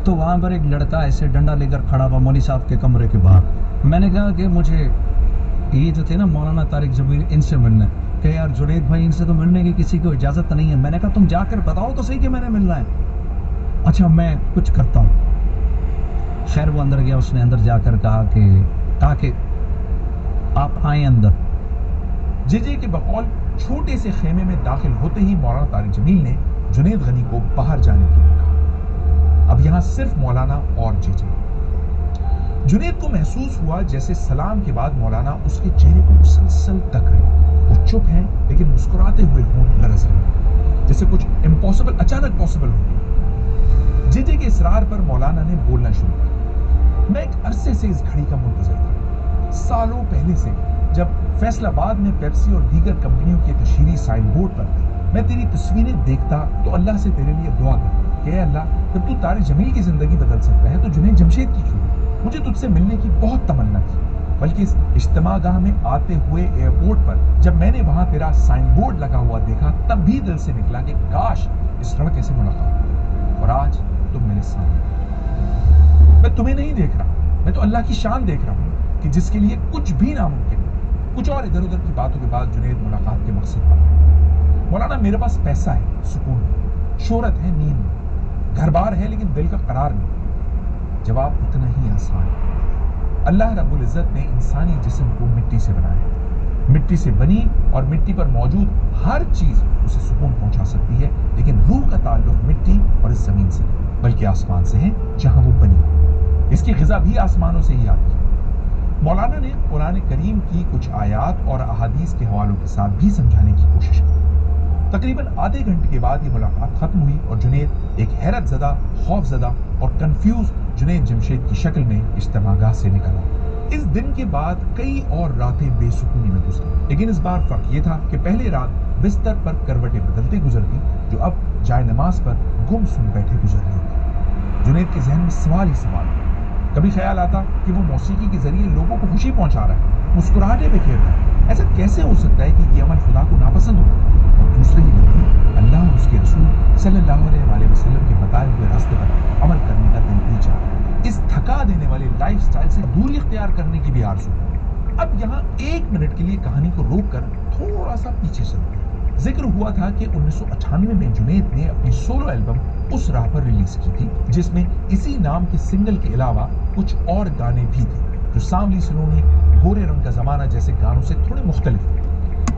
تو وہاں پر ایک لڑکا ایسے ڈنڈا لے کر کھڑا ہوا مولوی صاحب کے کمرے کے باہر. میں نے کہا کہ مجھے یہ جو تھے نا مولانا طارق جمیل, ان سے ملنا ہے. کہ یار جنید بھائی ان سے تو ملنے کی کسی کو اجازت نہیں ہے. میں نے کہا تم جا کر بتاؤ تو صحیح کہ میں نے ملنا ہے. اچھا میں کچھ کرتا ہوں. خیر وہ اندر گیا. اس نے اندر جا کر کہا کہ آپ آئیں اندر. جی کے بقول چھوٹے سے خیمے میں داخل ہوتے ہی مولانا طارق جمیل نے جنید غنی کو باہر جانے کے لیے کہا. اب یہاں صرف مولانا اور جی. جنید کو محسوس ہوا جیسے سلام کے بعد مولانا اس کے چہرے کو مسلسل تک رہے. وہ چپ ہیں لیکن مسکراتے ہوئے ہونٹ لرز رہے, جیسے کچھ امپاسبل اچانک پاسبل ہو گیا. جی کے اصرار پر مولانا نے بولنا شروع کیا. میں ایک عرصے سے اس گھڑی کا منتظر تھا. سالوں پہلے سے جب فیصل آباد میں پیپسی اور دیگر کمپنیوں کے تشہیری سائن بورڈ پر میں تیری تصویریں دیکھتا تو اللہ سے تیرے لیے دعا کرتا کہ اے اللہ جب تو طارق جمیل کی زندگی بدل سکتا ہے تو جنید جمشید کی کیوں. مجھے تجھ سے ملنے کی بہت تمنا تھی, بلکہ اس اجتماع گاہ میں آتے ہوئے ایئرپورٹ پر جب میں نے وہاں تیرا سائن بورڈ لگا ہوا دیکھا تب بھی دل سے نکلا کہ کاش اس لڑکے سے ملاقات. اور آج تم میرے سامنے. میں تمہیں نہیں دیکھ رہا, میں تو اللہ کی شان دیکھ رہا ہوں کہ جس کے لیے کچھ بھی ناممکن ہے. کچھ اور ادھر ادھر کی باتوں کے بعد جنید ملاقات کے مقصد پر. مولانا میرے پاس پیسہ ہے, سکون ہے, شہرت ہے, نیند ہے, گھر بار ہے, لیکن دل کا قرار نہیں. جواب اتنا ہی آسان ہے. اللہ رب العزت نے انسانی جسم کو مٹی سے بنایا ہے. مٹی سے بنی اور مٹی پر موجود ہر چیز اسے سکون پہنچا سکتی ہے, لیکن روح کا تعلق مٹی اور اس زمین سے بلکہ آسمان سے ہے جہاں وہ بنی. اس کی غذا بھی آسمانوں سے ہی آتی ہے. مولانا نے قرآن کریم کی کچھ آیات اور احادیث کے حوالوں کے ساتھ بھی سمجھانے کی کوشش کی. تقریباً آدھے گھنٹے کے بعد یہ ملاقات ختم ہوئی اور جنید ایک حیرت زدہ, خوف زدہ اور کنفیوز جنید جمشید کی شکل میں اجتماع گاہ سے نکلا. اس دن کے بعد کئی اور راتیں بے سکونی میں گزری, لیکن اس بار فرق یہ تھا کہ پہلے رات بستر پر کروٹیں بدلتے گزرتی جو اب جائے نماز پر گم سن بیٹھے گزر رہی ہوتی. جنید کے ذہن میں سوال ہی سوال. کبھی خیال آتا کہ وہ موسیقی کے ذریعے لوگوں کو خوشی پہنچا رہا ہے, مسکراہٹیں بکھیر رہا ہے. ایسا کیسے ہو سکتا ہے کہ یہ عمل خدا کو ناپسند ہو؟ اور دوسرے ہی دن اللہ اور اس کے رسول صلی اللہ علیہ وسلم کے بتائے ہوئے راستے پر عمل کرنے کا دل بھی چاہا. اس تھکا دینے والے لائف سٹائل سے دوری اختیار کرنے کی بھی آرزو. اب یہاں ایک منٹ کے لیے کہانی کو روک کر تھوڑا سا پیچھے چلتے ہیں. ذکر ہوا تھا کہ 1998 میں جنید نے اپنی سولو البم اس راہ پر ریلیز کی تھی, جس میں اسی نام کے سنگل کے علاوہ کچھ اور گانے بھی تھے جو سانولی سلونی, گورے رنگ کا زمانہ جیسے گانوں سے تھوڑے مختلف تھے.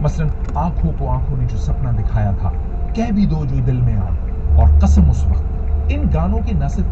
مثلا آنکھوں کو آنکھوں نے جو سپنا دکھایا تھا, کہہ بھی دو جو دل میں آ, اور قسم اس وقت. ان گانوں کے نہ صرف